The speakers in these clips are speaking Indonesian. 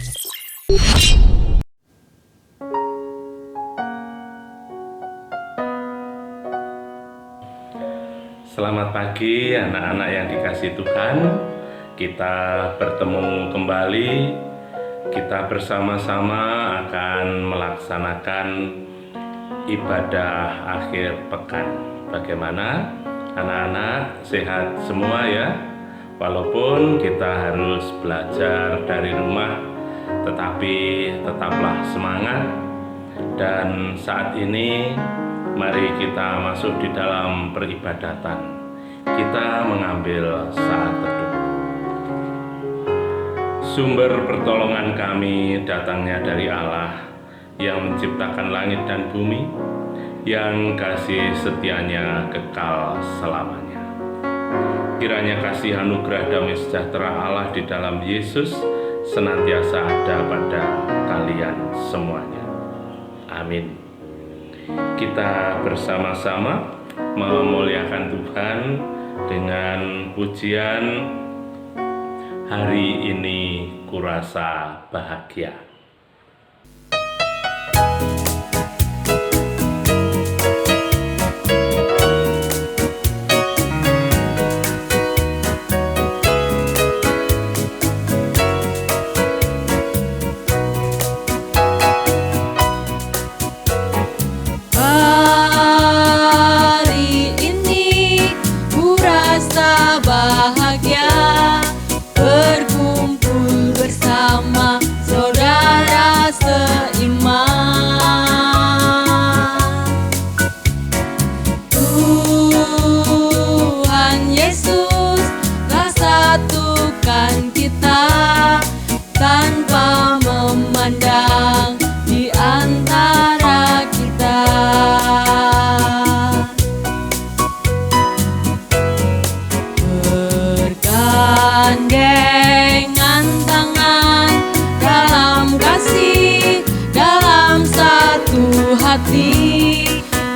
Selamat pagi anak-anak yang dikasihi Tuhan. Kita bertemu kembali. Kita bersama-sama akan melaksanakan ibadah akhir pekan. Bagaimana anak-anak, sehat semua ya? Walaupun kita harus belajar dari rumah, tetapi tetaplah semangat. Dan saat ini mari kita masuk di dalam peribadatan. Kita mengambil saat teduh. Sumber pertolongan kami datangnya dari Allah yang menciptakan langit dan bumi, yang kasih setianya kekal selamanya. Kiranya kasih anugerah damai sejahtera Allah di dalam Yesus senantiasa ada pada kalian semuanya. Amin. Kita bersama-sama memuliakan Tuhan dengan pujian Hari Ini Kurasa Bahagia.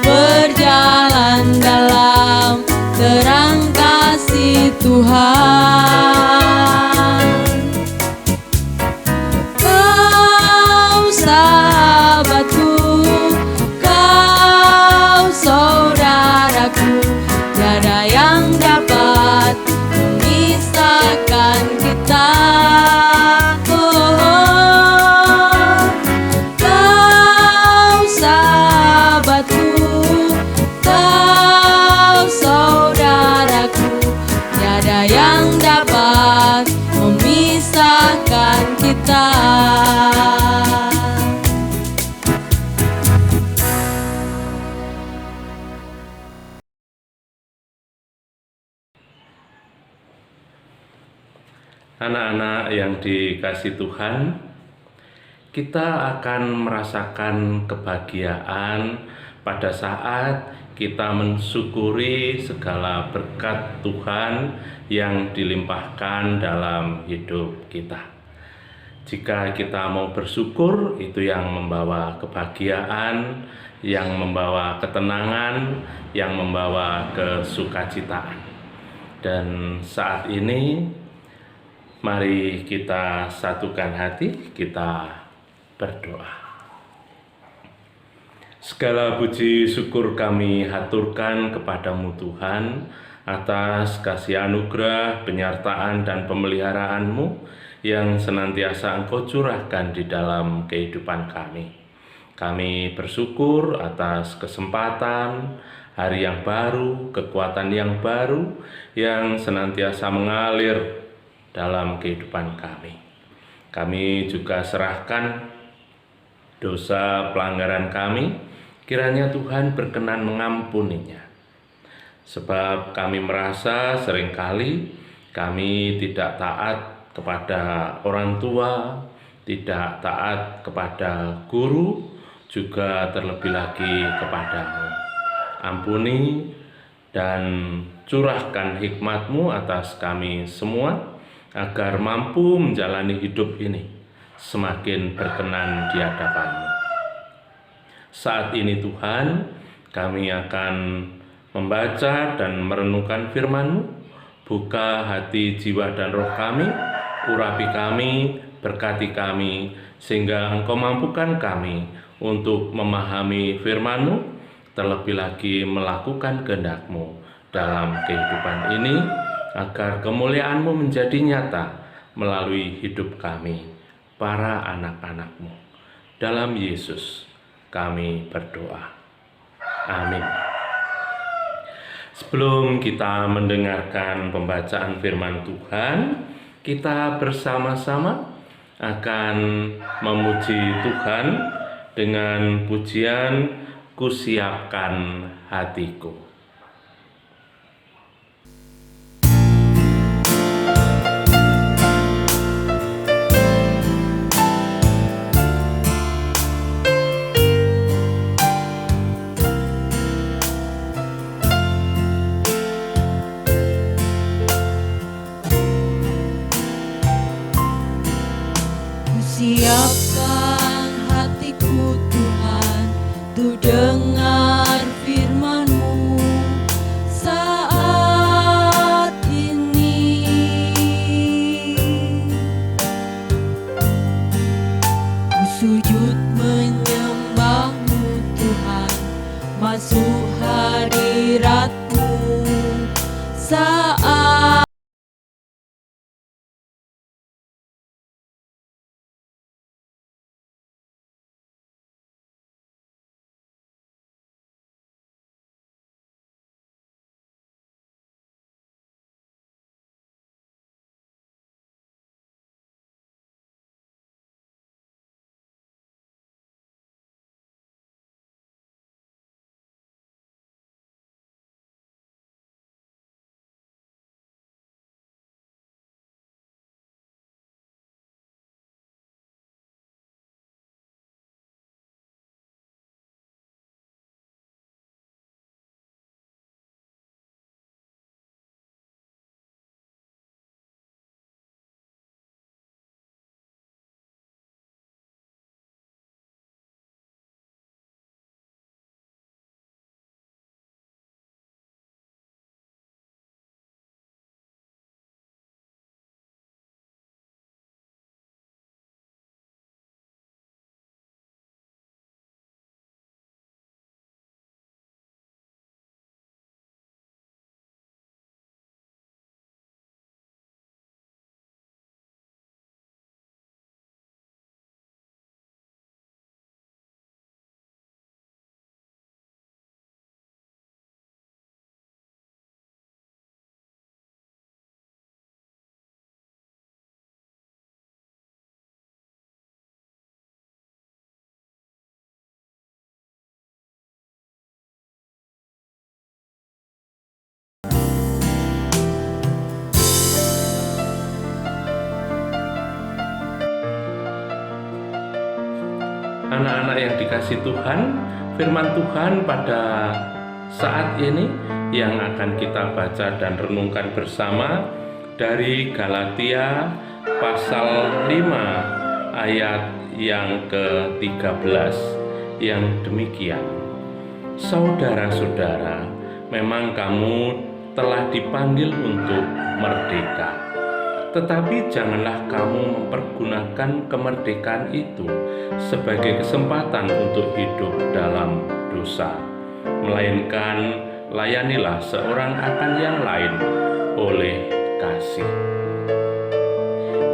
Berjalan dalam terang kasih Tuhan. Kau sahabatku, kau saudaraku, tiada yang dapat memisahkan kita. Yang dapat memisahkan kita. Anak-anak yang dikasihi Tuhan, kita akan merasakan kebahagiaan pada saat kita mensyukuri segala berkat Tuhan yang dilimpahkan dalam hidup kita. Jika kita mau bersyukur, itu yang membawa kebahagiaan, yang membawa ketenangan, yang membawa kesukacitaan. Dan saat ini, mari kita satukan hati, kita berdoa. Segala puji syukur kami haturkan kepadamu Tuhan, atas kasih anugerah, penyertaan dan pemeliharaan-Mu yang senantiasa Engkau curahkan di dalam kehidupan kami. Kami bersyukur atas kesempatan, hari yang baru, kekuatan yang baru yang senantiasa mengalir dalam kehidupan kami. Kami juga serahkan dosa pelanggaran kami, kiranya Tuhan berkenan mengampuninya. Sebab kami merasa seringkali kami tidak taat kepada orang tua, tidak taat kepada guru, juga terlebih lagi kepadamu. Ampuni dan curahkan hikmat-Mu atas kami semua, agar mampu menjalani hidup ini semakin berkenan di hadapan-Mu. Saat ini Tuhan, kami akan membaca dan merenungkan firman-Mu. Buka hati, jiwa, dan roh kami, urapi kami, Berkati kami, sehingga Engkau mampukan kami untuk memahami firman-Mu, terlebih lagi melakukan kehendak-Mu dalam kehidupan ini, agar kemuliaan-Mu menjadi nyata melalui hidup kami, para anak-anak-Mu. Dalam Yesus kami berdoa. Amin. Sebelum kita mendengarkan pembacaan firman Tuhan, kita bersama-sama akan memuji Tuhan dengan pujian "Kusiapkan Hatiku". Siapkan hatiku Tuhan, untuk dengar firman-Mu saat ini. Ku sujud menyembah-Mu Tuhan, masuk hadirat-Mu saat Anak-anak yang dikasihi Tuhan, firman Tuhan pada saat ini yang akan kita baca dan renungkan bersama dari Galatia pasal 5 ayat yang ke-13 yang demikian. Saudara-saudara, memang kamu telah dipanggil untuk merdeka. Tetapi janganlah kamu mempergunakan kemerdekaan itu sebagai kesempatan untuk hidup dalam dosa, melainkan layanilah seorang akan yang lain oleh kasih.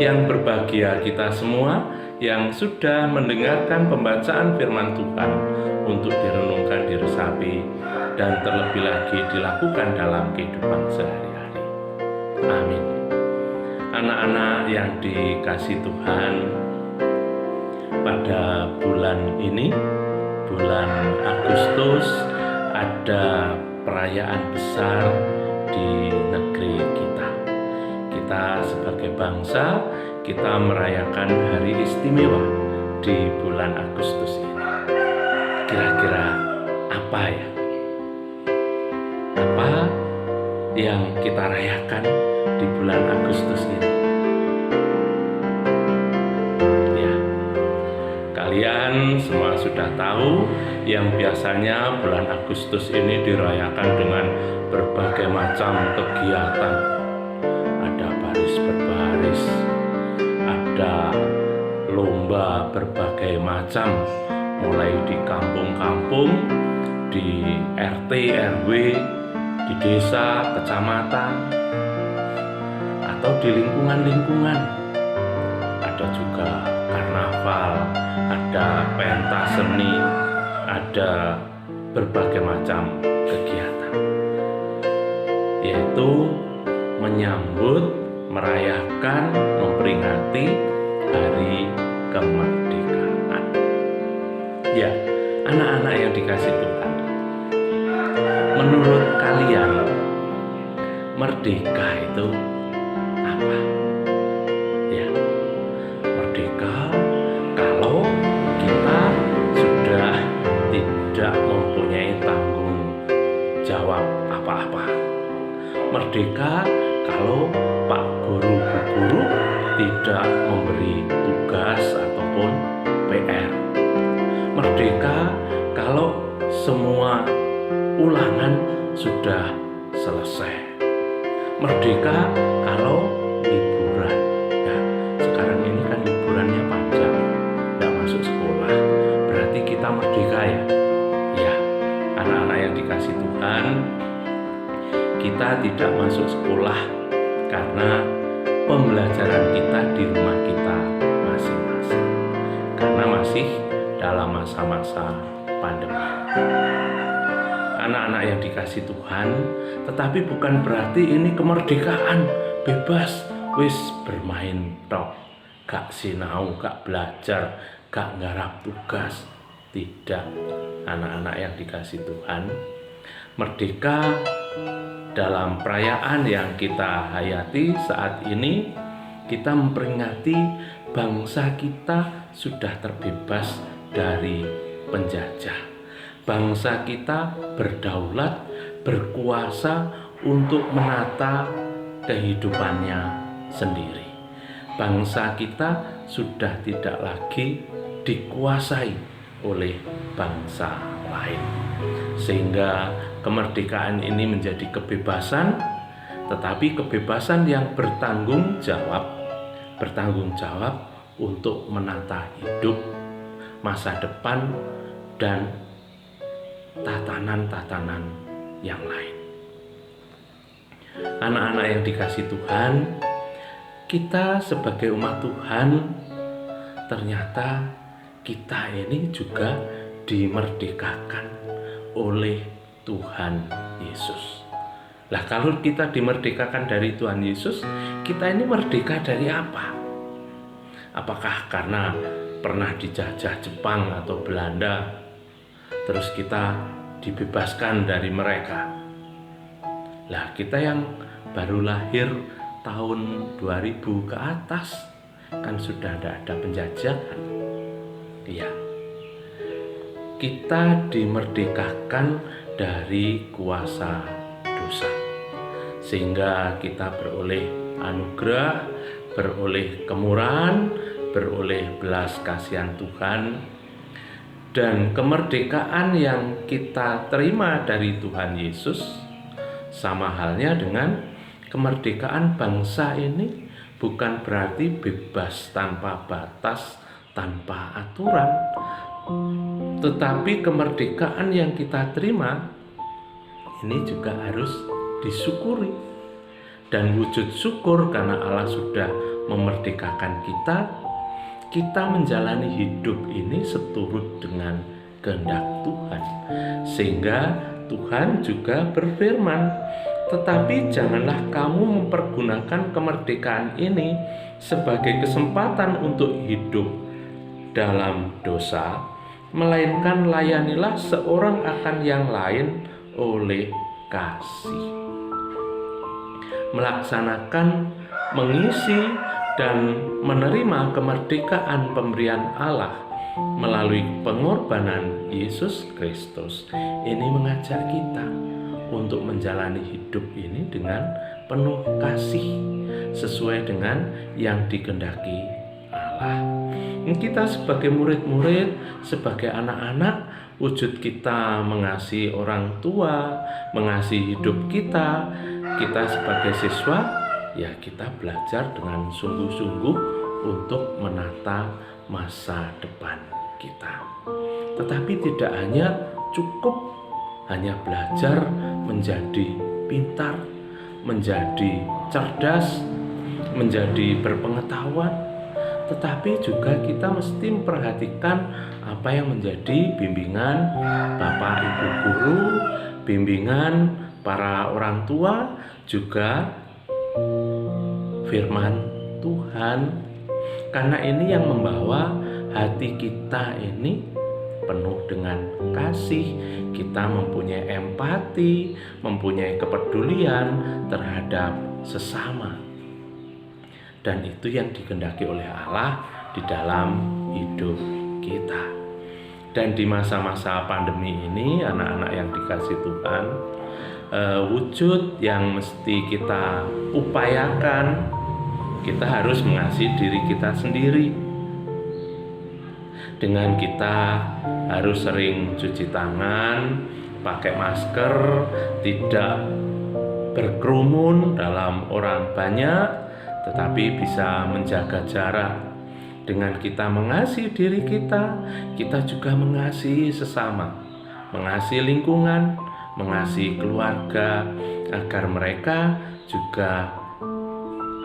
Yang berbahagia kita semua yang sudah mendengarkan pembacaan firman Tuhan untuk direnungkan, diresapi, dan terlebih lagi dilakukan dalam kehidupan sehari-hari. Amin. Anak-anak yang dikasihi Tuhan, pada bulan ini, bulan Agustus, ada perayaan besar di negeri kita. Kita sebagai bangsa, kita merayakan hari istimewa di bulan Agustus ini. Kira-kira apa ya? Apa yang kita rayakan di bulan Agustus ini? Ya, kalian semua sudah tahu yang biasanya bulan Agustus ini dirayakan dengan berbagai macam kegiatan. Ada baris berbaris, ada lomba berbagai macam, mulai di kampung-kampung, di RT, RW, di desa, kecamatan, atau di lingkungan-lingkungan. Ada juga karnaval, ada pentas seni, ada berbagai macam kegiatan, yaitu menyambut, merayakan, memperingati hari kemerdekaan. Ya, anak-anak yang dikasih Tuhan, menurut kalian merdeka itu apa? Ya, merdeka kalau kita sudah tidak mempunyai tanggung jawab apa-apa. Merdeka kalau Pak Guru Bu Guru tidak memberi tugas ataupun PR. Merdeka kalau semua ulangan sudah selesai. Merdeka kalau liburan. Ya, sekarang ini kan liburannya panjang, nggak masuk sekolah. Berarti kita merdeka ya. Ya, anak-anak yang dikasih Tuhan, kita tidak masuk sekolah karena pembelajaran kita di rumah kita masing-masing, karena masih dalam masa-masa pandemi. Anak-anak yang dikasih Tuhan, tetapi bukan berarti ini kemerdekaan bebas, wis bermain tok, gak sinau, gak belajar, gak nggarap tugas. Tidak, anak-anak yang dikasih Tuhan, merdeka dalam perayaan yang kita hayati saat ini, kita memperingati bangsa kita sudah terbebas dari penjajah. Bangsa kita berdaulat, berkuasa untuk menata kehidupannya sendiri. Bangsa kita sudah tidak lagi dikuasai oleh bangsa lain. Sehingga kemerdekaan ini menjadi kebebasan, tetapi kebebasan yang bertanggung jawab untuk menata hidup, masa depan, dan tatanan-tatanan yang lain. Anak-anak yang dikasih Tuhan, kita sebagai umat Tuhan, ternyata kita ini juga dimerdekakan oleh Tuhan Yesus. Lah, kalau kita dimerdekakan dari Tuhan Yesus, kita ini merdeka dari apa? Apakah karena pernah dijajah Jepang atau Belanda, terus kita dibebaskan dari mereka? Lah, kita yang baru lahir tahun 2000 ke atas kan sudah tidak ada penjajahan. Iya, kita dimerdekakan dari kuasa dosa, sehingga kita beroleh anugerah, beroleh kemurahan, beroleh belas kasihan Tuhan. Dan kemerdekaan yang kita terima dari Tuhan Yesus sama halnya dengan kemerdekaan bangsa ini, bukan berarti bebas tanpa batas, tanpa aturan. Tetapi kemerdekaan yang kita terima ini juga harus disyukuri. Dan wujud syukur karena Allah sudah memerdekakan kita menjalani hidup ini seturut dengan kehendak Tuhan. Sehingga Tuhan juga berfirman, tetapi janganlah kamu mempergunakan kemerdekaan ini sebagai kesempatan untuk hidup dalam dosa, melainkan layanilah seorang akan yang lain oleh kasih. Melaksanakan, mengisi, dan menerima kemerdekaan pemberian Allah melalui pengorbanan Yesus Kristus. Ini mengajak kita untuk menjalani hidup ini dengan penuh kasih, sesuai dengan yang dikehendaki Allah. Kita sebagai murid-murid, sebagai anak-anak, wujud kita mengasihi orang tua, mengasihi hidup kita sebagai siswa, ya kita belajar dengan sungguh-sungguh untuk menata masa depan kita. Tetapi tidak hanya cukup hanya belajar menjadi pintar, menjadi cerdas, menjadi berpengetahuan, tetapi juga kita mesti memperhatikan apa yang menjadi bimbingan Bapak Ibu guru, bimbingan para orang tua, juga firman Tuhan. Karena ini yang membawa hati kita ini penuh dengan kasih, kita mempunyai empati, mempunyai kepedulian terhadap sesama. Dan itu yang dikehendaki oleh Allah di dalam hidup kita. Dan di masa-masa pandemi ini, anak-anak yang dikasih Tuhan, wujud yang mesti kita upayakan, kita harus mengasihi diri kita sendiri. Dengan kita harus sering cuci tangan, pakai masker, tidak berkerumun dalam orang banyak, tetapi bisa menjaga jarak. Dengan kita mengasihi diri kita, kita juga mengasihi sesama, mengasihi lingkungan, mengasihi keluarga, agar mereka juga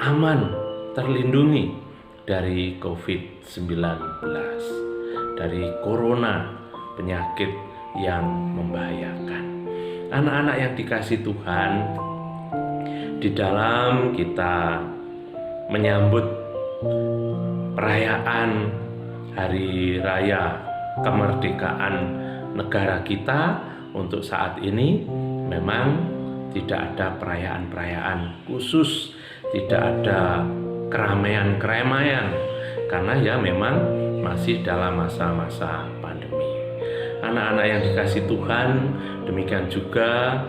aman, terlindungi dari COVID-19, dari corona, penyakit yang membahayakan. Anak-anak yang dikasih Tuhan, di dalam kita menyambut perayaan Hari Raya Kemerdekaan negara kita untuk saat ini, memang tidak ada perayaan-perayaan khusus, tidak ada keramaian-keramaian, karena ya memang masih dalam masa-masa pandemi. Anak-anak yang dikasih Tuhan, demikian juga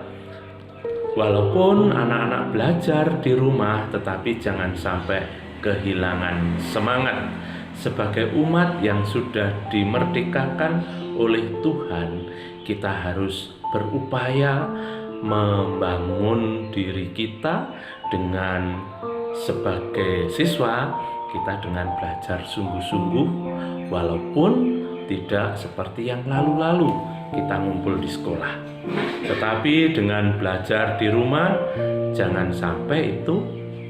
walaupun anak-anak belajar di rumah, tetapi jangan sampai kehilangan semangat. Sebagai umat yang sudah dimerdekakan oleh Tuhan, kita harus berupaya membangun diri kita dengan sebagai siswa, kita dengan belajar sungguh-sungguh, walaupun tidak seperti yang lalu-lalu kita ngumpul di sekolah. Tetapi dengan belajar di rumah, jangan sampai itu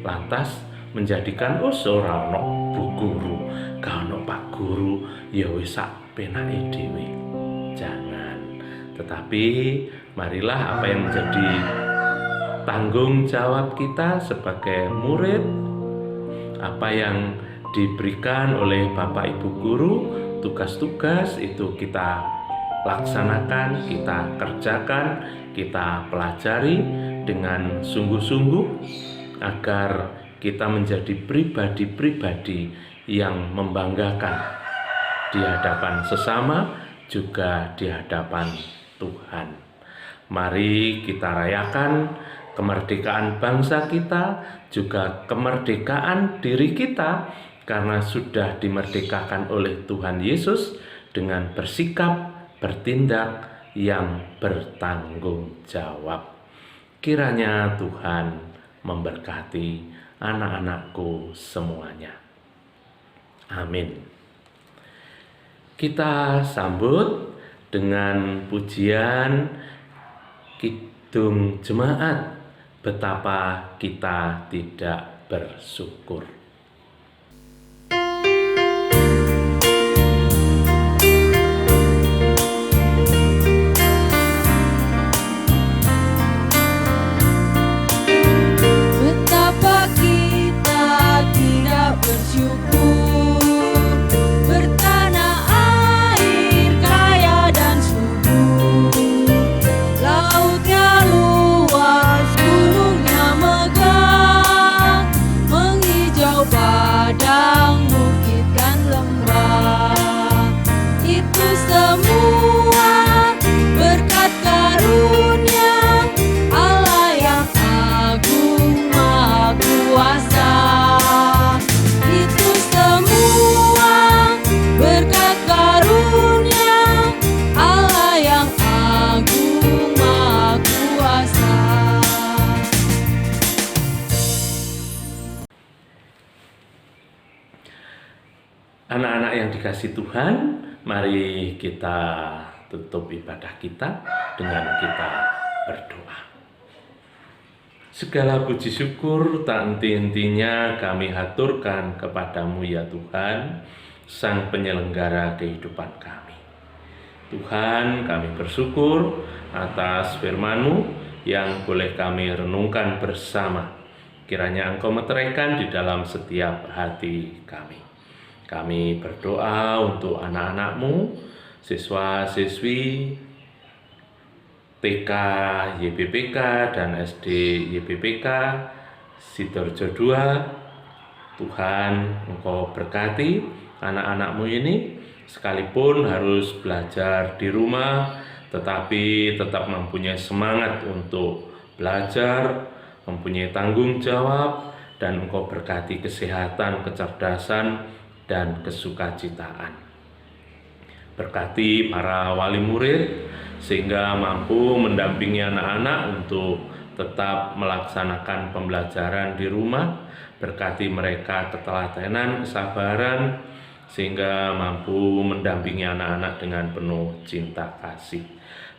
lantas menjadikan ora ono bu guru, gak ono pak guru, ya wis sak penake dhewe. Jangan. Tetapi marilah apa yang menjadi tanggung jawab kita sebagai murid, apa yang diberikan oleh Bapak Ibu guru, tugas-tugas itu kita laksanakan, kita kerjakan, kita pelajari dengan sungguh-sungguh, agar kita menjadi pribadi-pribadi yang membanggakan di hadapan sesama, juga di hadapan Tuhan. Mari kita rayakan kemerdekaan bangsa kita, juga kemerdekaan diri kita, karena sudah dimerdekakan oleh Tuhan Yesus dengan bersikap, bertindak yang bertanggung jawab. Kiranya Tuhan memberkati anak-anakku semuanya. Amin. Kita sambut dengan pujian Kidung Jemaat, betapa kita tidak bersyukur. Betapa kita tidak bersyukur, bertanah air kaya dan subur, lautnya luas, gunungnya megah, menghijau Anak-anak yang dikasihi Tuhan, mari kita tutup ibadah kita dengan kita berdoa. Segala puji syukur tak henti-hentinya kami haturkan kepadamu ya Tuhan, Sang Penyelenggara kehidupan kami. Tuhan, kami bersyukur atas firman-Mu yang boleh kami renungkan bersama. Kiranya Engkau meteraikan di dalam setiap hati kami. Kami berdoa untuk anak-anak-Mu, siswa-siswi TK YBPK dan SD YBPK Sidoarjo 2. Tuhan, Engkau berkati anak-anak-Mu ini, sekalipun harus belajar di rumah, tetapi tetap mempunyai semangat untuk belajar, mempunyai tanggung jawab, dan Engkau berkati kesehatan, kecerdasan, dan kesukacitaan. Berkati para wali murid, sehingga mampu mendampingi anak-anak untuk tetap melaksanakan pembelajaran di rumah. Berkati mereka ketelatenan, kesabaran, sehingga mampu mendampingi anak-anak dengan penuh cinta kasih.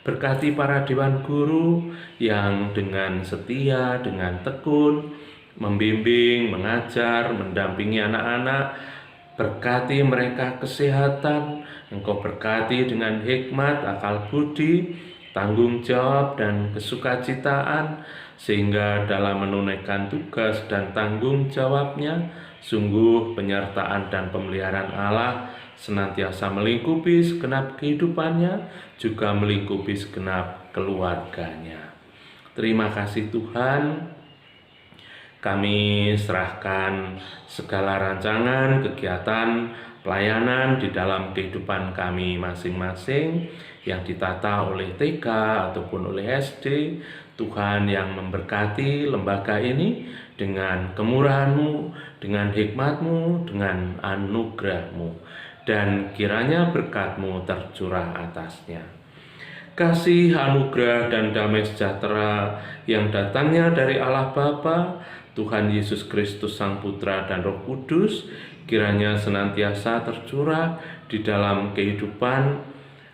Berkati para dewan guru yang dengan setia, dengan tekun, membimbing, mengajar, mendampingi anak-anak. Berkati mereka kesehatan, Engkau berkati dengan hikmat, akal budi, tanggung jawab, dan kesukacitaan, sehingga dalam menunaikan tugas dan tanggung jawabnya, sungguh penyertaan dan pemeliharaan Allah senantiasa melingkupi segenap kehidupannya, juga melingkupi segenap keluarganya. Terima kasih Tuhan, kami serahkan segala rancangan, kegiatan, pelayanan di dalam kehidupan kami masing-masing yang ditata oleh TK ataupun oleh SD. Tuhan yang memberkati lembaga ini dengan kemurahan-Mu, dengan hikmat-Mu, dengan anugerah-Mu. Dan kiranya berkat-Mu tercurah atasnya. Kasih, anugerah, dan damai sejahtera yang datangnya dari Allah Bapa, Tuhan Yesus Kristus Sang Putra dan Roh Kudus, kiranya senantiasa tercurah di dalam kehidupan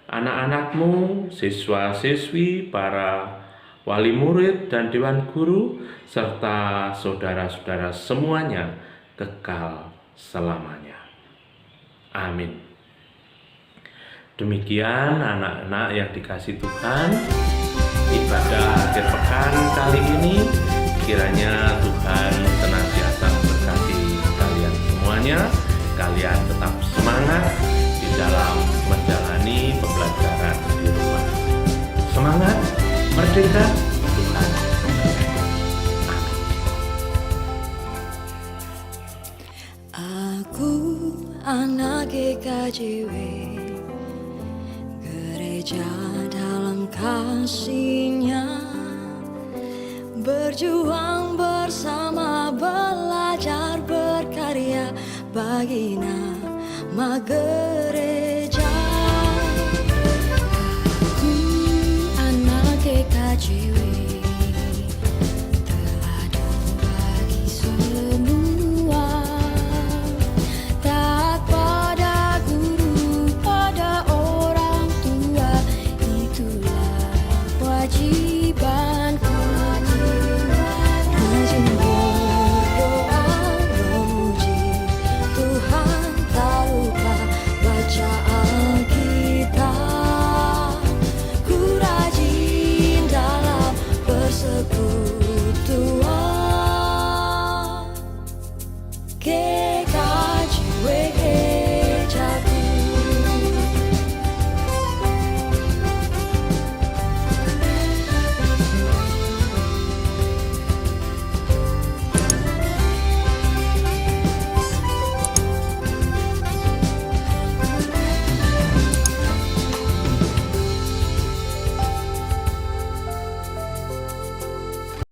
anak-anak-Mu, siswa-siswi, para wali murid dan dewan guru, serta saudara-saudara semuanya kekal selamanya. Amin. Demikian anak-anak yang dikasihi Tuhan, ibadah akhir pekan kali ini, kiranya Tuhan senantiasa memberkati kalian semuanya. Kalian tetap semangat di dalam menjalani pembelajaran di rumah. Semangat, merdeka, Tuhan. Aku anak GKJW, gereja dalam kasih-Nya, berjuang bersama, belajar berkarya bagi nama gereja.